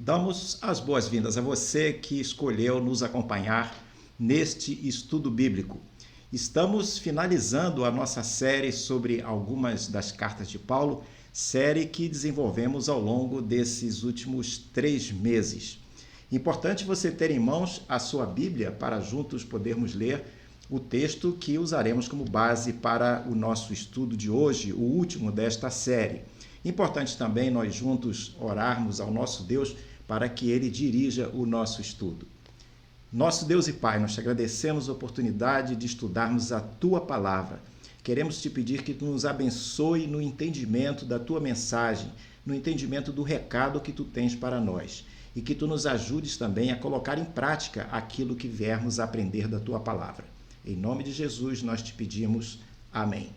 Damos as boas-vindas a você que escolheu nos acompanhar neste estudo bíblico. Estamos finalizando a nossa série sobre algumas das cartas de Paulo, série que desenvolvemos ao longo desses últimos 3 meses. Importante você ter em mãos a sua Bíblia para juntos podermos ler o texto que usaremos como base para o nosso estudo de hoje, o último desta série. Importante também nós juntos orarmos ao nosso Deus para que Ele dirija o nosso estudo. Nosso Deus e Pai, nós te agradecemos a oportunidade de estudarmos a Tua Palavra. Queremos te pedir que Tu nos abençoe no entendimento da Tua mensagem, no entendimento do recado que Tu tens para nós. E que Tu nos ajudes também a colocar em prática aquilo que viermos a aprender da Tua Palavra. Em nome de Jesus nós te pedimos. Amém.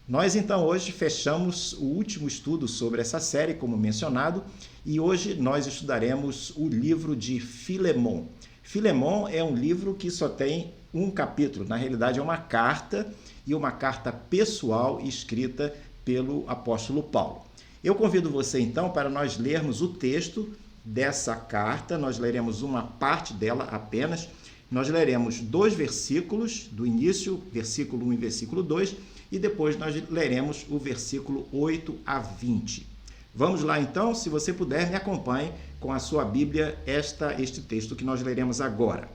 Nós então hoje fechamos o último estudo sobre essa série, como mencionado, e hoje nós estudaremos o livro de Filemon. Filemon é um livro que só tem um capítulo, na realidade é uma carta, e uma carta pessoal escrita pelo apóstolo Paulo. Eu convido você então para nós lermos o texto dessa carta, nós leremos uma parte dela apenas, nós leremos 2 versículos do início, versículo 1 e versículo 2, e depois nós leremos o versículo 8 a 20. Vamos lá então, se você puder, me acompanhe com a sua Bíblia este texto que nós leremos agora.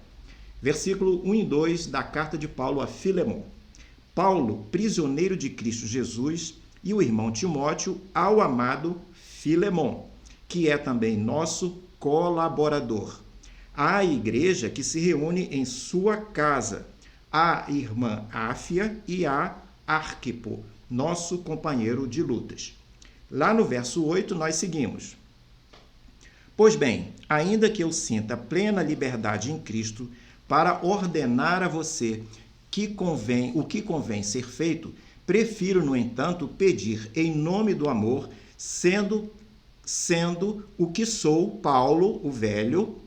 Versículo 1 e 2 da carta de Paulo a Filemon. Paulo, prisioneiro de Cristo Jesus, e o irmão Timóteo, ao amado Filemon, que é também nosso colaborador. À igreja que se reúne em sua casa, a irmã Áfia e a Arquipo, nosso companheiro de lutas. Lá no verso 8 nós seguimos. Pois bem, ainda que eu sinta plena liberdade em Cristo para ordenar a você o que convém ser feito, prefiro, no entanto, pedir em nome do amor, sendo o que sou, Paulo, o velho,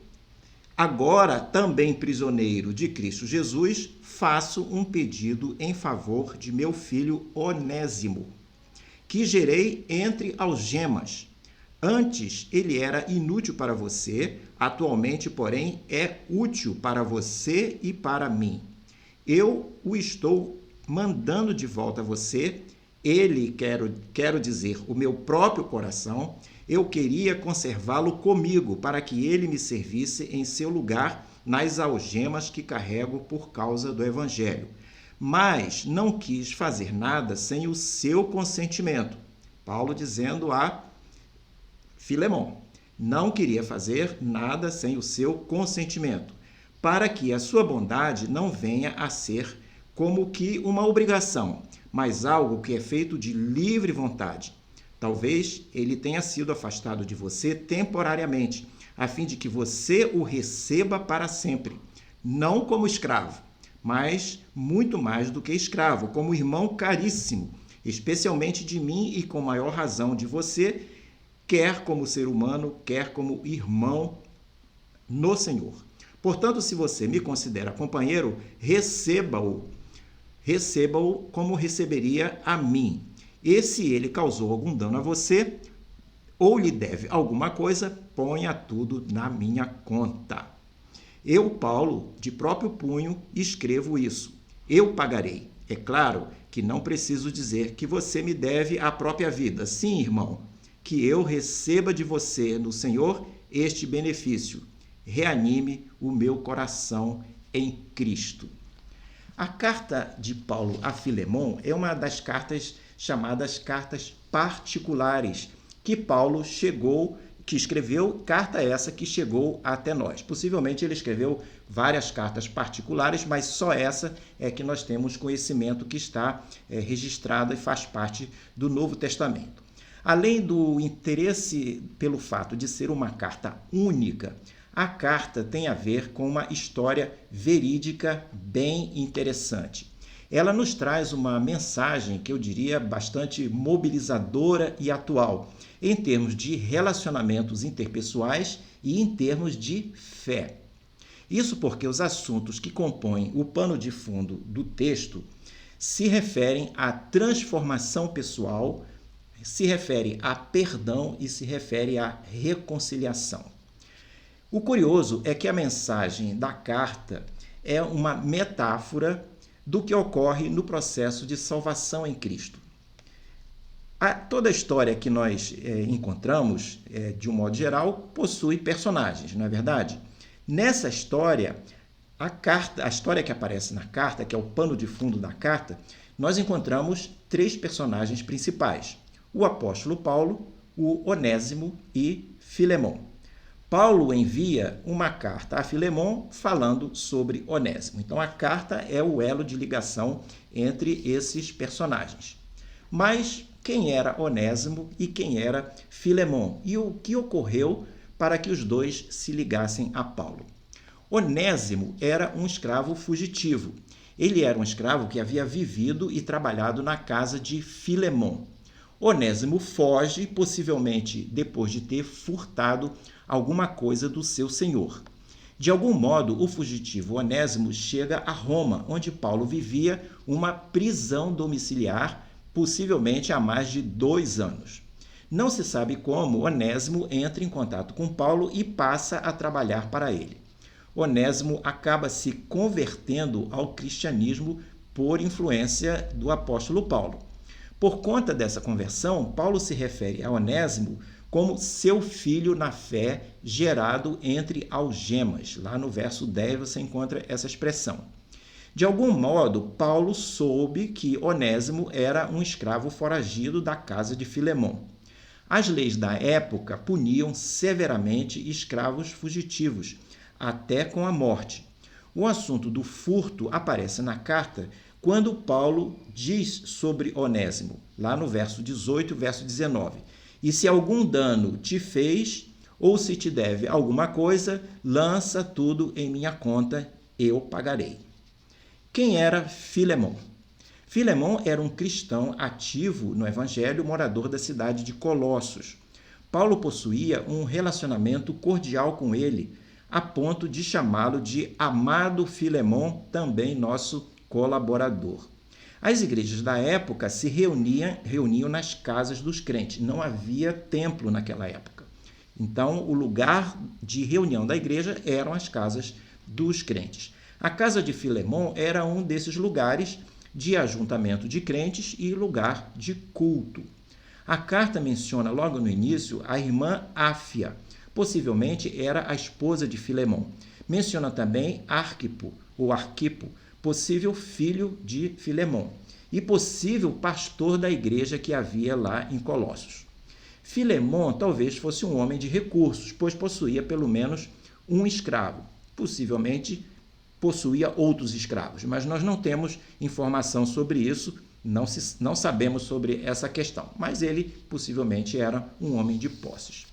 agora também prisioneiro de Cristo Jesus, faço um pedido em favor de meu filho Onésimo, que gerei entre algemas. Antes ele era inútil para você, atualmente, porém, é útil para você e para mim. Eu o estou mandando de volta a você, ele, quero dizer, o meu próprio coração. Eu queria conservá-lo comigo, para que ele me servisse em seu lugar nas algemas que carrego por causa do Evangelho. Mas não quis fazer nada sem o seu consentimento. Paulo dizendo a Filemon, não queria fazer nada sem o seu consentimento, para que a sua bondade não venha a ser como que uma obrigação, mas algo que é feito de livre vontade. Talvez ele tenha sido afastado de você temporariamente, a fim de que você o receba para sempre, não como escravo, mas muito mais do que escravo, como irmão caríssimo, especialmente de mim e com maior razão de você, quer como ser humano, quer como irmão no Senhor. Portanto, se você me considera companheiro, receba-o como receberia a mim. E se ele causou algum dano a você, ou lhe deve alguma coisa, ponha tudo na minha conta. Eu, Paulo, de próprio punho, escrevo isso. Eu pagarei. É claro que não preciso dizer que você me deve a própria vida. Sim, irmão, que eu receba de você no Senhor este benefício. Reanime o meu coração em Cristo. A carta de Paulo a Filemon é uma das cartas chamadas cartas particulares, que Paulo escreveu, carta essa que chegou até nós. Possivelmente ele escreveu várias cartas particulares, mas só essa é que nós temos conhecimento que está registrada e faz parte do Novo Testamento. Além do interesse pelo fato de ser uma carta única, a carta tem a ver com uma história verídica bem interessante. Ela nos traz uma mensagem que eu diria bastante mobilizadora e atual, em termos de relacionamentos interpessoais e em termos de fé. Isso porque os assuntos que compõem o pano de fundo do texto se referem à transformação pessoal, se refere a perdão e se refere à reconciliação. O curioso é que a mensagem da carta é uma metáfora do que ocorre no processo de salvação em Cristo. Toda a história que nós encontramos, de um modo geral, possui personagens, não é verdade? Nessa história, a história que aparece na carta, que é o pano de fundo da carta, nós encontramos 3 personagens principais: o apóstolo Paulo, o Onésimo e Filemon. Paulo envia uma carta a Filemon falando sobre Onésimo. Então, a carta é o elo de ligação entre esses personagens. Mas quem era Onésimo e quem era Filemon? E o que ocorreu para que os dois se ligassem a Paulo? Onésimo era um escravo fugitivo. Ele era um escravo que havia vivido e trabalhado na casa de Filemon. Onésimo foge, possivelmente depois de ter furtado alguma coisa do seu senhor. De algum modo, o fugitivo Onésimo chega a Roma, onde Paulo vivia uma prisão domiciliar, possivelmente há mais de 2 anos. Não se sabe como Onésimo entra em contato com Paulo e passa a trabalhar para ele. Onésimo acaba se convertendo ao cristianismo por influência do apóstolo Paulo. Por conta dessa conversão, Paulo se refere a Onésimo como seu filho na fé, gerado entre algemas. Lá no verso 10 você encontra essa expressão. De algum modo, Paulo soube que Onésimo era um escravo foragido da casa de Filemon. As leis da época puniam severamente escravos fugitivos, até com a morte. O assunto do furto aparece na carta quando Paulo diz sobre Onésimo, lá no verso 18 e verso 19. E se algum dano te fez, ou se te deve alguma coisa, lança tudo em minha conta, eu pagarei. Quem era Filemon? Filemon era um cristão ativo no Evangelho, morador da cidade de Colossos. Paulo possuía um relacionamento cordial com ele, a ponto de chamá-lo de amado Filemon, também nosso colaborador. As igrejas da época se reuniam nas casas dos crentes. Não havia templo naquela época. Então, o lugar de reunião da igreja eram as casas dos crentes. A casa de Filemon era um desses lugares de ajuntamento de crentes e lugar de culto. A carta menciona logo no início a irmã Áfia, possivelmente era a esposa de Filemon. Menciona também Arquipo, possível filho de Filemon, e possível pastor da igreja que havia lá em Colossos. Filemon talvez fosse um homem de recursos, pois possuía pelo menos um escravo. Possivelmente possuía outros escravos, mas nós não temos informação sobre isso, não sabemos sobre essa questão, mas ele possivelmente era um homem de posses.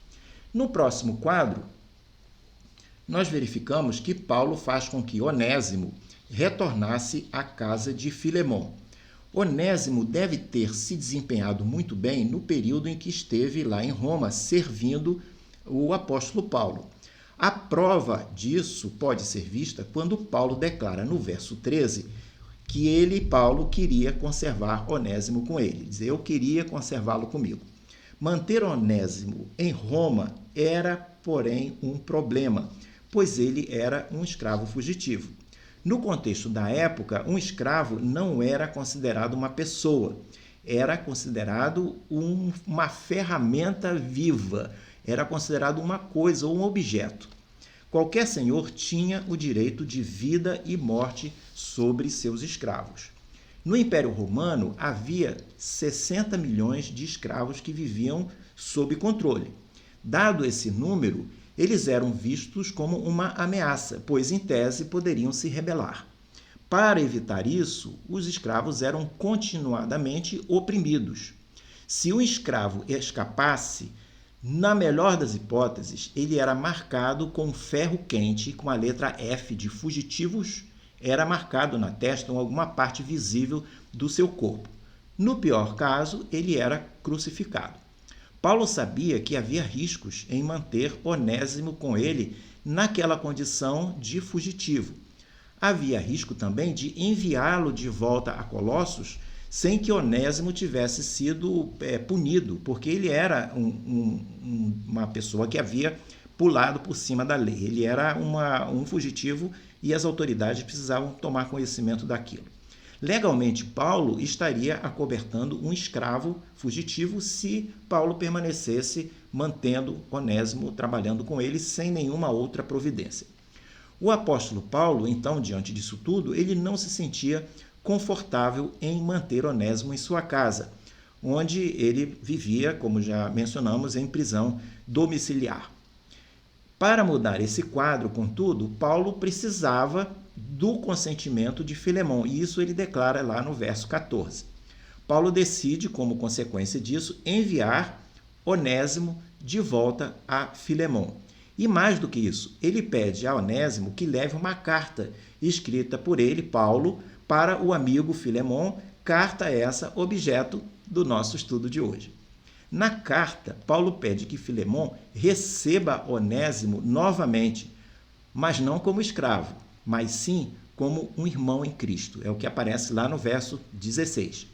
No próximo quadro, nós verificamos que Paulo faz com que Onésimo retornasse à casa de Filemon. Onésimo deve ter se desempenhado muito bem no período em que esteve lá em Roma, servindo o apóstolo Paulo. A prova disso pode ser vista quando Paulo declara no verso 13 que Paulo, queria conservar Onésimo com ele. Diz, eu queria conservá-lo comigo. Manter Onésimo em Roma era, porém, um problema, pois ele era um escravo fugitivo. No contexto da época, um escravo não era considerado uma pessoa, era considerado uma ferramenta viva, era considerado uma coisa ou um objeto. Qualquer senhor tinha o direito de vida e morte sobre seus escravos. No Império Romano, havia 60 milhões de escravos que viviam sob controle. Dado esse número, eles eram vistos como uma ameaça, pois, em tese, poderiam se rebelar. Para evitar isso, os escravos eram continuadamente oprimidos. Se um escravo escapasse, na melhor das hipóteses, ele era marcado com ferro quente, com a letra F de fugitivos, era marcado na testa ou alguma parte visível do seu corpo. No pior caso, ele era crucificado. Paulo sabia que havia riscos em manter Onésimo com ele naquela condição de fugitivo. Havia risco também de enviá-lo de volta a Colossos sem que Onésimo tivesse sido punido, porque ele era uma pessoa que havia pulado por cima da lei. Ele era um fugitivo e as autoridades precisavam tomar conhecimento daquilo. Legalmente, Paulo estaria acobertando um escravo fugitivo se Paulo permanecesse mantendo Onésimo, trabalhando com ele sem nenhuma outra providência. O apóstolo Paulo, então, diante disso tudo, ele não se sentia confortável em manter Onésimo em sua casa, onde ele vivia, como já mencionamos, em prisão domiciliar. Para mudar esse quadro, contudo, Paulo precisava do consentimento de Filemão, e isso ele declara lá no verso 14. Paulo decide, como consequência disso, enviar Onésimo de volta a Filemão. E mais do que isso, ele pede a Onésimo que leve uma carta escrita por ele, Paulo, para o amigo Filemão, carta essa objeto do nosso estudo de hoje. Na carta, Paulo pede que Filemão receba Onésimo novamente, mas não como escravo, mas sim como um irmão em Cristo. É o que aparece lá no verso 16.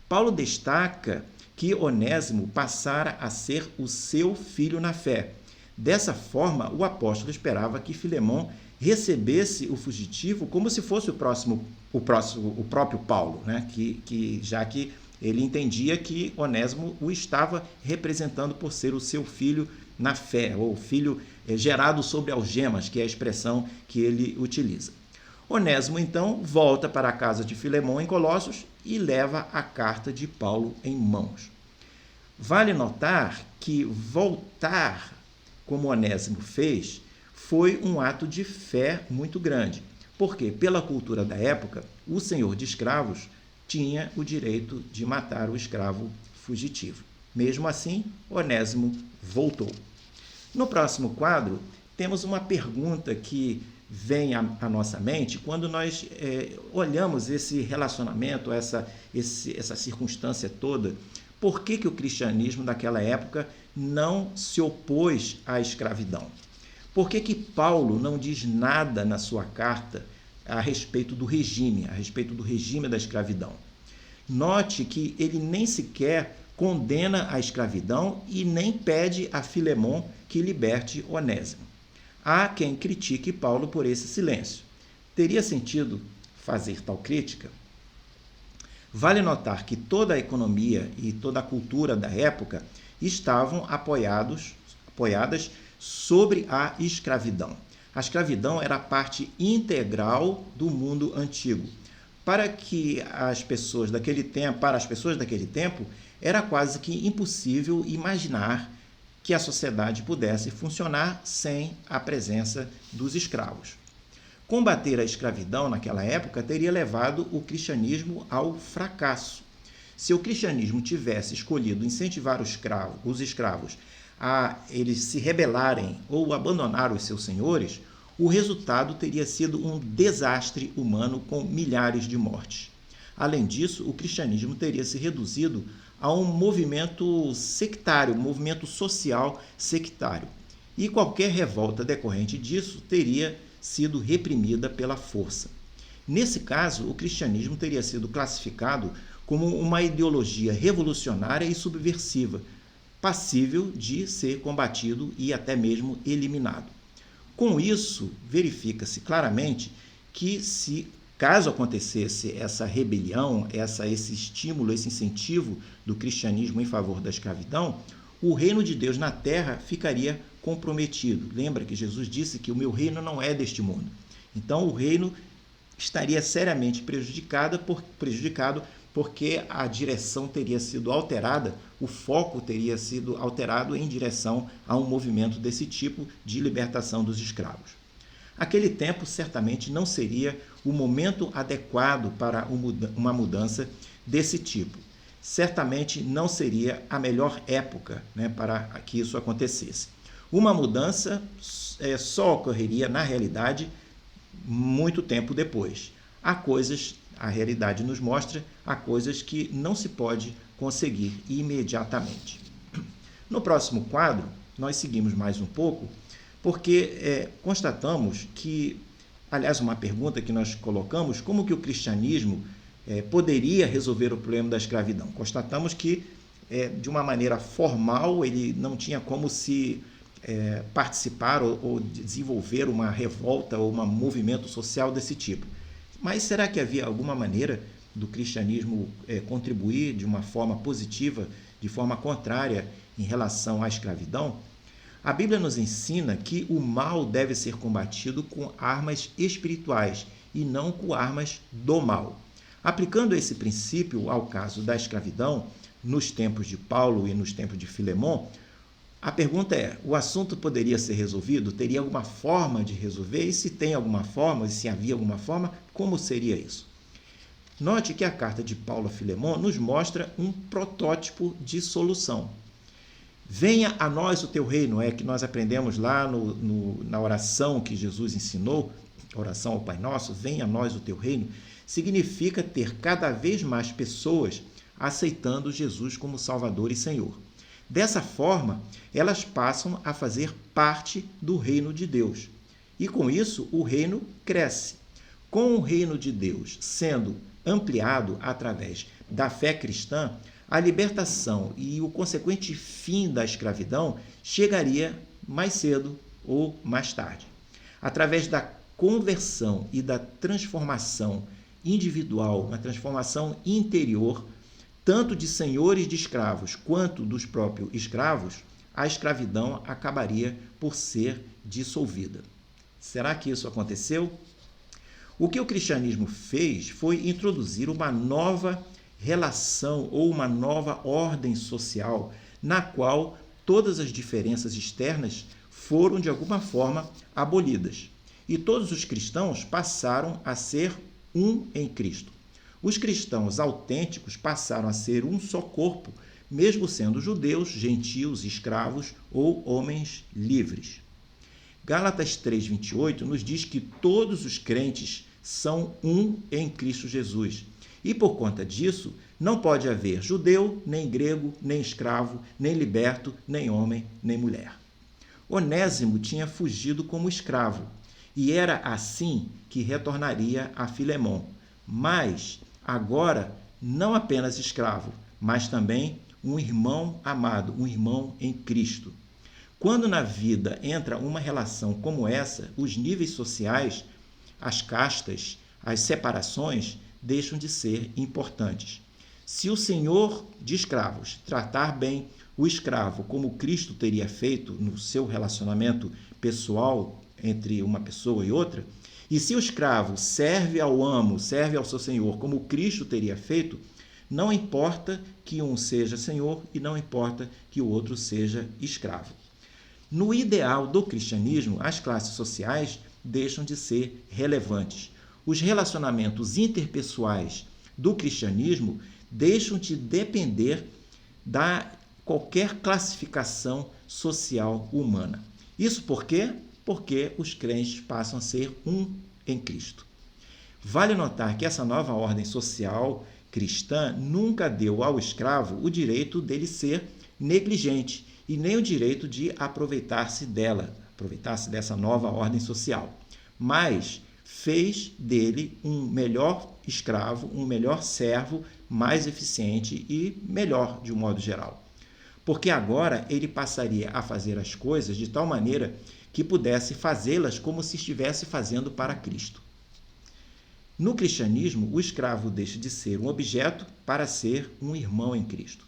Paulo destaca que Onésimo passara a ser o seu filho na fé. Dessa forma, o apóstolo esperava que Filemão recebesse o fugitivo como se fosse o próprio Paulo, né? Já que ele entendia que Onésimo o estava representando por ser o seu filho na fé, ou filho gerado sobre algemas, que é a expressão que ele utiliza. Onésimo, então, volta para a casa de Filemão em Colossos e leva a carta de Paulo em mãos. Vale notar que voltar, como Onésimo fez, foi um ato de fé muito grande, porque, pela cultura da época, o senhor de escravos tinha o direito de matar o escravo fugitivo. Mesmo assim, Onésimo voltou. No próximo quadro, temos uma pergunta que vem à nossa mente quando nós olhamos esse relacionamento, essa circunstância toda. Por que o cristianismo daquela época não se opôs à escravidão? Por que Paulo não diz nada na sua carta a respeito do regime da escravidão? Note que ele nem sequer condena a escravidão e nem pede a Filemão que liberte Onésimo. Há quem critique Paulo por esse silêncio. Teria sentido fazer tal crítica? Vale notar que toda a economia e toda a cultura da época estavam apoiadas sobre a escravidão. A escravidão era parte integral do mundo antigo. Para as pessoas daquele tempo, era quase que impossível imaginar que a sociedade pudesse funcionar sem a presença dos escravos. Combater a escravidão naquela época teria levado o cristianismo ao fracasso. Se o cristianismo tivesse escolhido incentivar os escravos a eles se rebelarem ou abandonar os seus senhores, o resultado teria sido um desastre humano com milhares de mortes. Além disso, o cristianismo teria se reduzido a um movimento sectário, um movimento social sectário. E qualquer revolta decorrente disso teria sido reprimida pela força. Nesse caso, o cristianismo teria sido classificado como uma ideologia revolucionária e subversiva, passível de ser combatido e até mesmo eliminado. Com isso, verifica-se claramente que caso acontecesse essa rebelião, esse estímulo, esse incentivo do cristianismo em favor da escravidão, o reino de Deus na terra ficaria comprometido. Lembra que Jesus disse que o meu reino não é deste mundo. Então, o reino estaria seriamente prejudicado porque a direção teria sido alterada, o foco teria sido alterado em direção a um movimento desse tipo de libertação dos escravos. Aquele tempo certamente não seria o momento adequado para uma mudança desse tipo. Certamente não seria a melhor época, para que isso acontecesse. Uma mudança só ocorreria, na realidade, muito tempo depois. A realidade nos mostra, há coisas que não se pode conseguir imediatamente. No próximo quadro, nós seguimos mais um pouco, porque constatamos que, aliás, uma pergunta que nós colocamos, como que o cristianismo poderia resolver o problema da escravidão. Constatamos que, de uma maneira formal, ele não tinha como se participar ou desenvolver uma revolta ou um movimento social desse tipo. Mas será que havia alguma maneira do cristianismo contribuir de uma forma positiva, de forma contrária em relação à escravidão? A Bíblia nos ensina que o mal deve ser combatido com armas espirituais e não com armas do mal. Aplicando esse princípio ao caso da escravidão, nos tempos de Paulo e nos tempos de Filemon, a pergunta é: o assunto poderia ser resolvido? Teria alguma forma de resolver? E se tem alguma forma, e se havia alguma forma, como seria isso? Note que a carta de Paulo a Filemon nos mostra um protótipo de solução. Venha a nós o teu reino, que nós aprendemos lá na oração que Jesus ensinou, oração ao Pai Nosso, venha a nós o teu reino, significa ter cada vez mais pessoas aceitando Jesus como Salvador e Senhor. Dessa forma, elas passam a fazer parte do reino de Deus. E com isso, o reino cresce. Com o reino de Deus sendo ampliado através da fé cristã, a libertação e o consequente fim da escravidão chegaria mais cedo ou mais tarde. Através da conversão e da transformação individual, uma transformação interior, tanto de senhores de escravos quanto dos próprios escravos, a escravidão acabaria por ser dissolvida. Será que isso aconteceu? O que o cristianismo fez foi introduzir uma nova relação ou uma nova ordem social na qual todas as diferenças externas foram, de alguma forma, abolidas. E todos os cristãos passaram a ser um em Cristo. Os cristãos autênticos passaram a ser um só corpo, mesmo sendo judeus, gentios, escravos ou homens livres. Gálatas 3:28 nos diz que todos os crentes são um em Cristo Jesus. E por conta disso, não pode haver judeu, nem grego, nem escravo, nem liberto, nem homem, nem mulher. Onésimo tinha fugido como escravo, e era assim que retornaria a Filemon. Mas agora, não apenas escravo, mas também um irmão amado, um irmão em Cristo. Quando na vida entra uma relação como essa, os níveis sociais, as castas, as separações deixam de ser importantes. Se o senhor de escravos tratar bem o escravo como Cristo teria feito no seu relacionamento pessoal entre uma pessoa e outra, e se o escravo serve ao amo, serve ao seu senhor como Cristo teria feito, não importa que um seja senhor e não importa que o outro seja escravo. No ideal do cristianismo, as classes sociais deixam de ser relevantes. Os relacionamentos interpessoais do cristianismo deixam de depender da qualquer classificação social humana. Isso por quê? Porque os crentes passam a ser um em Cristo. Vale notar que essa nova ordem social cristã nunca deu ao escravo o direito dele ser negligente e nem o direito de aproveitar-se dessa nova ordem social, mas fez dele um melhor escravo, um melhor servo, mais eficiente e melhor de um modo geral. Porque agora ele passaria a fazer as coisas de tal maneira que pudesse fazê-las como se estivesse fazendo para Cristo. No cristianismo, o escravo deixa de ser um objeto para ser um irmão em Cristo.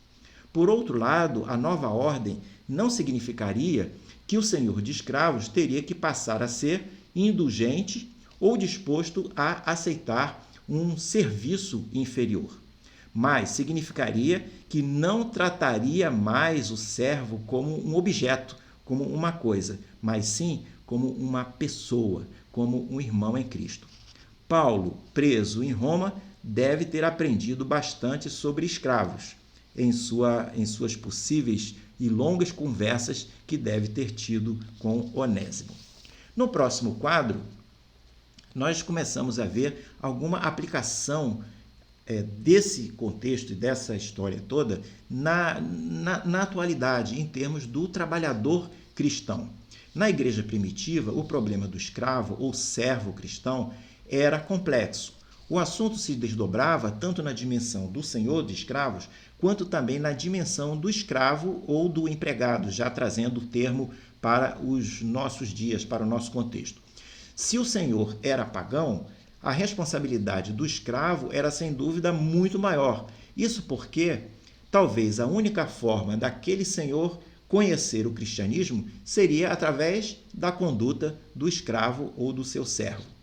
Por outro lado, a nova ordem não significaria que o senhor de escravos teria que passar a ser indulgente ou disposto a aceitar um serviço inferior, mas significaria que não trataria mais o servo como um objeto, como uma coisa, mas sim como uma pessoa, como um irmão em Cristo. Paulo, preso em Roma, deve ter aprendido bastante sobre escravos em suas possíveis e longas conversas que deve ter tido com Onésimo. No próximo quadro, nós começamos a ver alguma aplicação desse contexto e dessa história toda na atualidade, em termos do trabalhador cristão. Na igreja primitiva, o problema do escravo ou servo cristão era complexo. O assunto se desdobrava tanto na dimensão do senhor de escravos, quanto também na dimensão do escravo ou do empregado, já trazendo o termo para os nossos dias, para o nosso contexto. Se o senhor era pagão, a responsabilidade do escravo era sem dúvida muito maior. Isso porque talvez a única forma daquele senhor conhecer o cristianismo seria através da conduta do escravo ou do seu servo.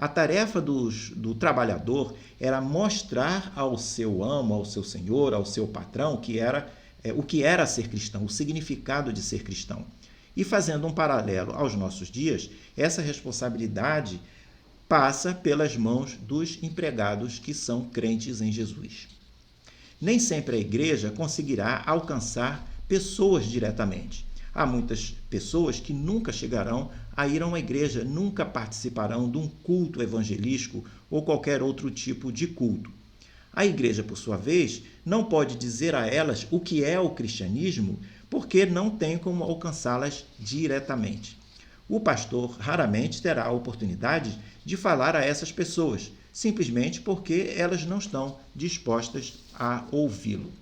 A tarefa do trabalhador era mostrar ao seu amo, ao seu senhor, ao seu patrão, o que era ser cristão, o significado de ser cristão. E fazendo um paralelo aos nossos dias, essa responsabilidade passa pelas mãos dos empregados que são crentes em Jesus. Nem sempre a igreja conseguirá alcançar pessoas diretamente. Há muitas pessoas que nunca chegarão a ir a uma igreja, nunca participarão de um culto evangelístico ou qualquer outro tipo de culto. A igreja, por sua vez, não pode dizer a elas o que é o cristianismo, porque não tem como alcançá-las diretamente. O pastor raramente terá a oportunidade de falar a essas pessoas, simplesmente porque elas não estão dispostas a ouvi-lo.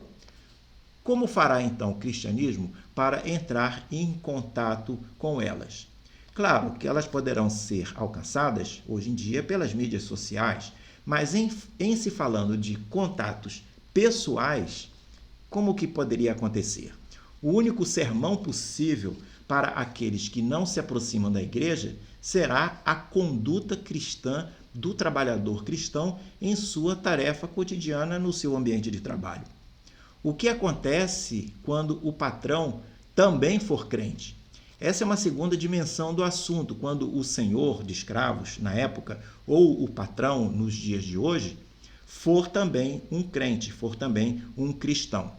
Como fará então o cristianismo para entrar em contato com elas? Claro que elas poderão ser alcançadas hoje em dia pelas mídias sociais, mas em se falando de contatos pessoais, como que poderia acontecer? O único sermão possível para aqueles que não se aproximam da igreja será a conduta cristã do trabalhador cristão em sua tarefa cotidiana no seu ambiente de trabalho. O que acontece quando o patrão também for crente? Essa é uma segunda dimensão do assunto, quando o senhor de escravos, na época, ou o patrão, nos dias de hoje, for também um crente, for também um cristão.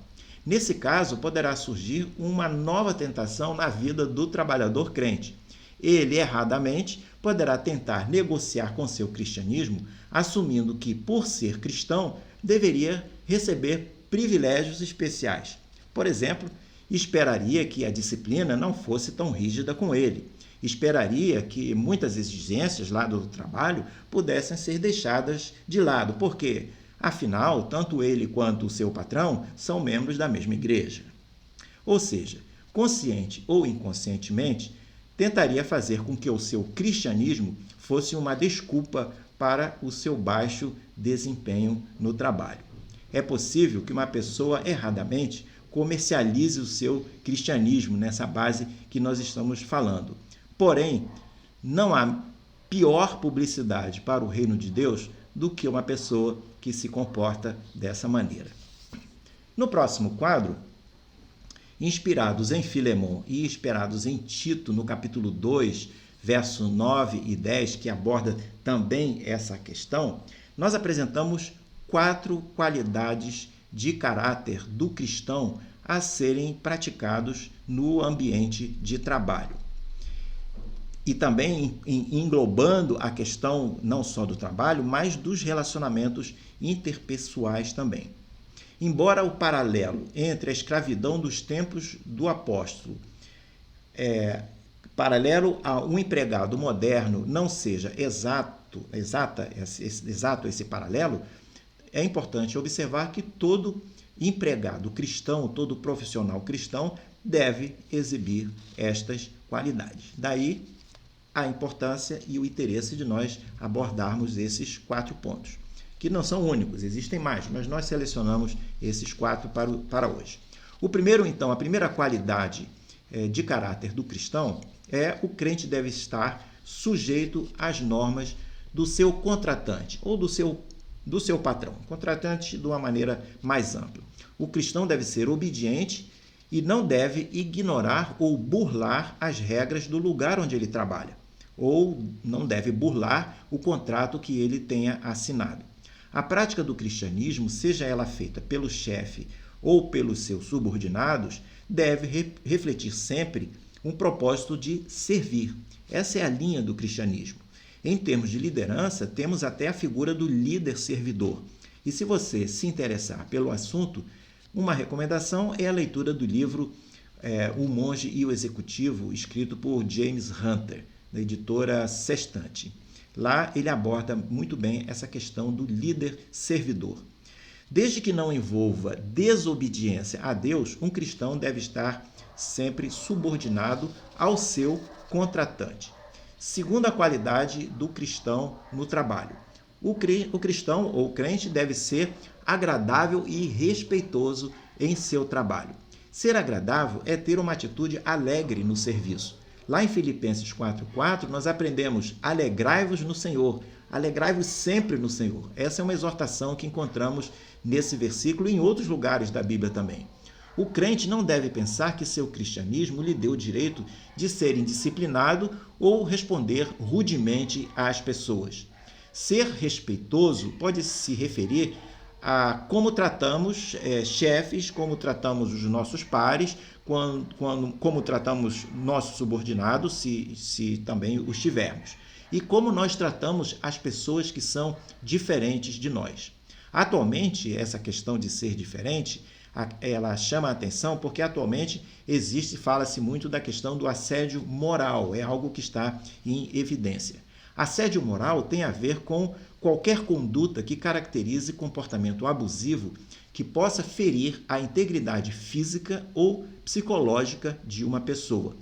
Nesse caso, poderá surgir uma nova tentação na vida do trabalhador crente. Ele, erradamente, poderá tentar negociar com seu cristianismo, assumindo que, por ser cristão, deveria receber privilégios especiais. Por exemplo, esperaria que a disciplina não fosse tão rígida com ele. Esperaria que muitas exigências lá do trabalho pudessem ser deixadas de lado, porque, afinal, tanto ele quanto o seu patrão são membros da mesma igreja. Ou seja, consciente ou inconscientemente, tentaria fazer com que o seu cristianismo fosse uma desculpa para o seu baixo desempenho no trabalho. É possível que uma pessoa erradamente comercialize o seu cristianismo nessa base que nós estamos falando. Porém, não há pior publicidade para o reino de Deus do que uma pessoa que se comporta dessa maneira. No próximo quadro, inspirados em Filemon e inspirados em Tito, no capítulo 2, verso 9 e 10, que aborda também essa questão, nós apresentamos 4 qualidades de caráter do cristão a serem praticados no ambiente de trabalho. E também englobando a questão não só do trabalho, mas dos relacionamentos interpessoais também. Embora o paralelo entre a escravidão dos tempos do apóstolo, paralelo a um empregado moderno, não seja exato esse paralelo, é importante observar que todo empregado cristão, todo profissional cristão deve exibir estas qualidades. Daí a importância e o interesse de nós abordarmos esses 4 pontos, que não são únicos, existem mais, mas nós selecionamos esses 4 para hoje. O primeiro, então, a primeira qualidade de caráter do cristão é o crente deve estar sujeito às normas do seu contratante ou do seu patrão, contratante de uma maneira mais ampla. O cristão deve ser obediente e não deve ignorar ou burlar as regras do lugar onde ele trabalha, ou não deve burlar o contrato que ele tenha assinado. A prática do cristianismo, seja ela feita pelo chefe ou pelos seus subordinados, deve refletir sempre um propósito de servir. Essa é a linha do cristianismo. Em termos de liderança, temos até a figura do líder servidor. E se você se interessar pelo assunto, uma recomendação é a leitura do livro O Monge e o Executivo, escrito por James Hunter, da editora Sextante. Lá ele aborda muito bem essa questão do líder servidor. Desde que não envolva desobediência a Deus, um cristão deve estar sempre subordinado ao seu contratante. Segunda qualidade do cristão no trabalho. O cristão ou crente deve ser agradável e respeitoso em seu trabalho. Ser agradável é ter uma atitude alegre no serviço. Lá em Filipenses 4:4, nós aprendemos: alegrai-vos no Senhor, alegrai-vos sempre no Senhor. Essa é uma exortação que encontramos nesse versículo e em outros lugares da Bíblia também. O crente não deve pensar que seu cristianismo lhe deu o direito de ser indisciplinado ou responder rudemente às pessoas. Ser respeitoso pode se referir a como tratamos chefes, como tratamos os nossos pares, como tratamos nossos subordinados, se também os tivermos, e como nós tratamos as pessoas que são diferentes de nós. Atualmente, essa questão de ser diferente, ela chama a atenção porque atualmente fala-se muito da questão do assédio moral, é algo que está em evidência. Assédio moral tem a ver com qualquer conduta que caracterize comportamento abusivo que possa ferir a integridade física ou psicológica de uma pessoa.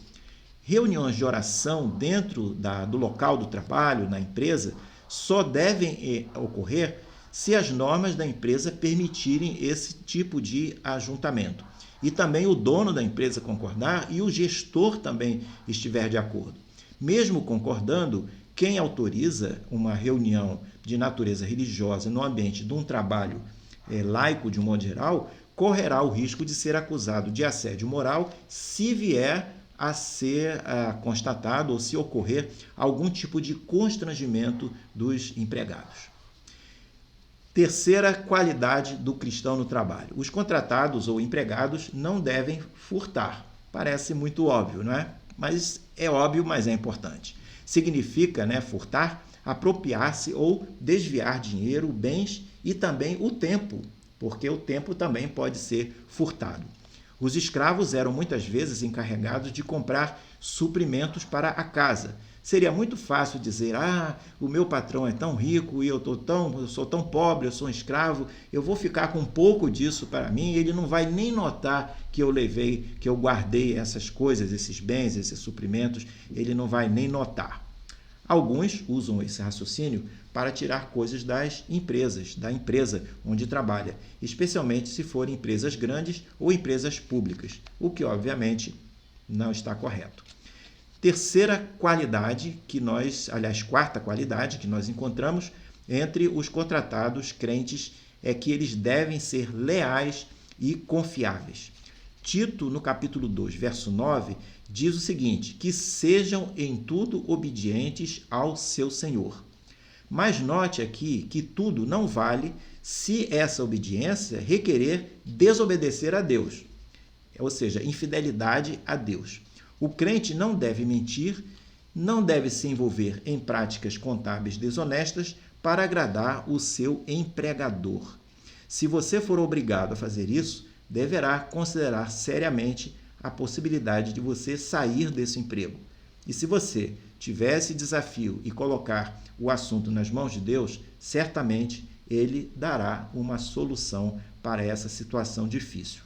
Reuniões de oração dentro do local do trabalho, na empresa, só devem ocorrer se as normas da empresa permitirem esse tipo de ajuntamento. E também o dono da empresa concordar e o gestor também estiver de acordo. Mesmo concordando, quem autoriza uma reunião de natureza religiosa no ambiente de um trabalho laico, de um modo geral, correrá o risco de ser acusado de assédio moral se vier a ser constatado ou se ocorrer algum tipo de constrangimento dos empregados. Terceira qualidade do cristão no trabalho. Os contratados ou empregados não devem furtar. Parece muito óbvio, não é? Mas é óbvio, mas é importante. Significa, furtar, apropriar-se ou desviar dinheiro, bens e também o tempo, porque o tempo também pode ser furtado. Os escravos eram muitas vezes encarregados de comprar suprimentos para a casa. Seria muito fácil dizer: o meu patrão é tão rico e eu sou tão pobre, eu sou um escravo, eu vou ficar com um pouco disso para mim, ele não vai nem notar que eu guardei essas coisas, esses bens, esses suprimentos, ele não vai nem notar. Alguns usam esse raciocínio para tirar coisas da empresa onde trabalha, especialmente se forem empresas grandes ou empresas públicas, o que obviamente não está correto. Quarta qualidade que nós encontramos entre os contratados crentes é que eles devem ser leais e confiáveis. Tito, no capítulo 2, verso 9, diz o seguinte: que sejam em tudo obedientes ao seu Senhor. Mas note aqui que tudo não vale se essa obediência requerer desobedecer a Deus, ou seja, infidelidade a Deus. O crente não deve mentir, não deve se envolver em práticas contábeis desonestas para agradar o seu empregador. Se você for obrigado a fazer isso, deverá considerar seriamente a possibilidade de você sair desse emprego. E se você tiver esse desafio e colocar o assunto nas mãos de Deus, certamente Ele dará uma solução para essa situação difícil.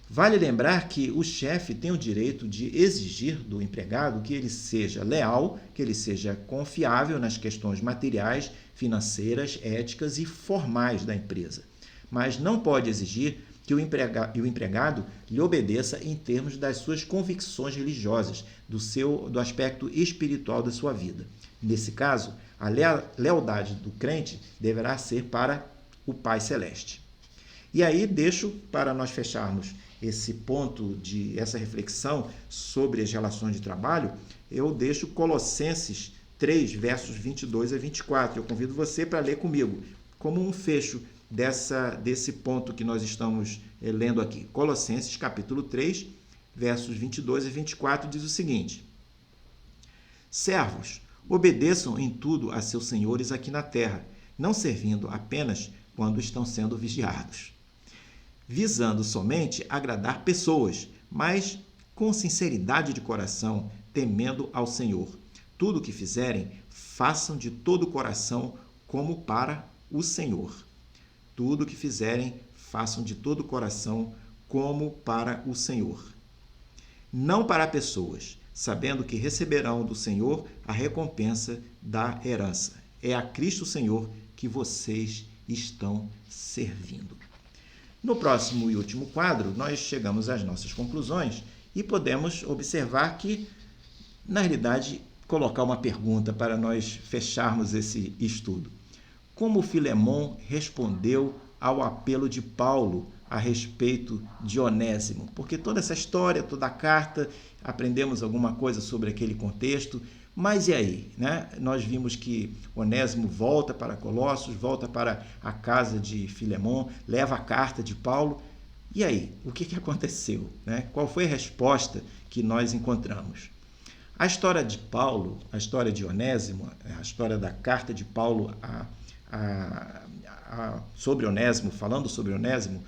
Vale lembrar que o chefe tem o direito de exigir do empregado que ele seja leal, que ele seja confiável nas questões materiais, financeiras, éticas e formais da empresa. Mas não pode exigir que o empregado lhe obedeça em termos das suas convicções religiosas, do aspecto espiritual da sua vida. Nesse caso, a lealdade do crente deverá ser para o Pai Celeste. E aí deixo, para nós fecharmos esse ponto, essa reflexão sobre as relações de trabalho, eu deixo Colossenses 3, versos 22 a 24. Eu convido você para ler comigo, como um fecho desse ponto que nós estamos lendo aqui. Colossenses, capítulo 3, versos 22 a 24, diz o seguinte: Servos, obedeçam em tudo a seus senhores aqui na terra, não servindo apenas quando estão sendo vigiados, visando somente agradar pessoas, mas com sinceridade de coração, temendo ao Senhor. tudo o que fizerem, façam de todo o coração como para o Senhor. Tudo o que fizerem, façam de todo o coração como para o Senhor. Não para pessoas, sabendo que receberão do Senhor a recompensa da herança. É a Cristo Senhor que vocês estão servindo. No próximo e último quadro, nós chegamos às nossas conclusões e podemos observar que, na realidade, colocar uma pergunta para nós fecharmos esse estudo. Como Filemon respondeu ao apelo de Paulo a respeito de Onésimo? Porque toda essa história, toda a carta, aprendemos alguma coisa sobre aquele contexto, mas e aí? Né? Nós vimos que Onésimo volta para Colossos, volta para a casa de Filemon, leva a carta de Paulo. E aí? O que aconteceu? Né? Qual foi a resposta que nós encontramos? A história de Paulo, a história de Onésimo, a história da carta de Paulo sobre Onésimo, falando sobre Onésimo,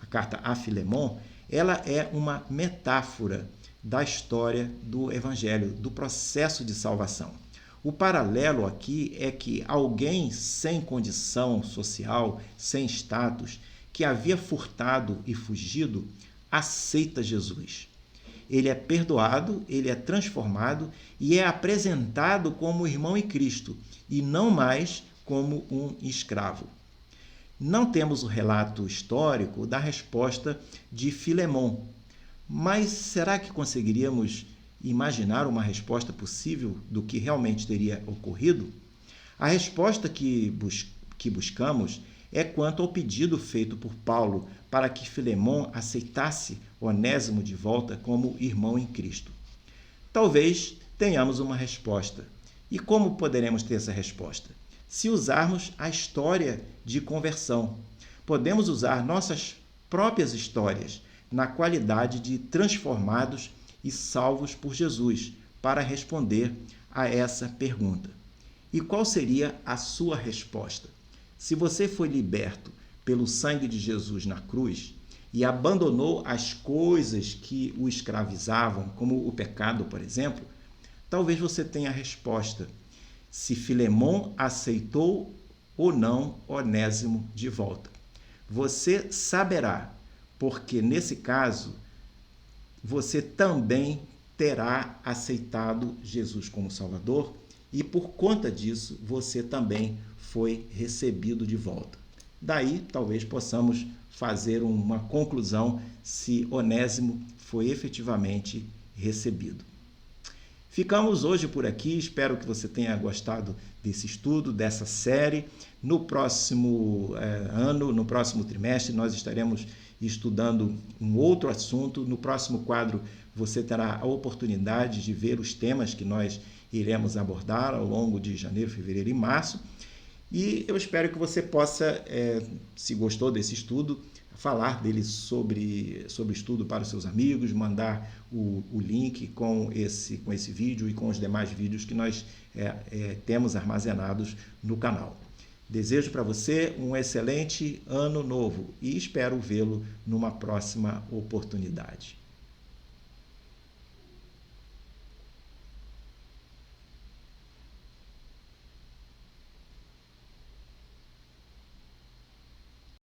a carta a Filemon, ela é uma metáfora da história do Evangelho, do processo de salvação. O paralelo aqui é que alguém sem condição social, sem status, que havia furtado e fugido, aceita Jesus. Ele é perdoado, ele é transformado e é apresentado como irmão em Cristo e não mais como um escravo. Não temos o relato histórico da resposta de Filemon, mas será que conseguiríamos imaginar uma resposta possível do que realmente teria ocorrido? A resposta que buscamos é quanto ao pedido feito por Paulo para que Filemon aceitasse Onésimo de volta como irmão em Cristo. Talvez tenhamos uma resposta. E como poderemos ter essa resposta? Se usarmos a história de conversão. Podemos usar nossas próprias histórias na qualidade de transformados e salvos por Jesus para responder a essa pergunta. E qual seria a sua resposta? Se você foi liberto pelo sangue de Jesus na cruz e abandonou as coisas que o escravizavam, como o pecado, por exemplo, talvez você tenha a resposta: se Filemon aceitou ou não Onésimo de volta. Você saberá, porque nesse caso você também terá aceitado Jesus como Salvador e por conta disso você também foi recebido de volta. Daí talvez possamos fazer uma conclusão se Onésimo foi efetivamente recebido. Ficamos hoje por aqui, espero que você tenha gostado desse estudo, dessa série. No próximo ano, no próximo trimestre, nós estaremos estudando um outro assunto. No próximo quadro, você terá a oportunidade de ver os temas que nós iremos abordar ao longo de janeiro, fevereiro e março. E eu espero que você possa, se gostou desse estudo, falar dele sobre estudo para os seus amigos, mandar o link com esse vídeo e com os demais vídeos que nós temos armazenados no canal. Desejo para você um excelente ano novo e espero vê-lo numa próxima oportunidade.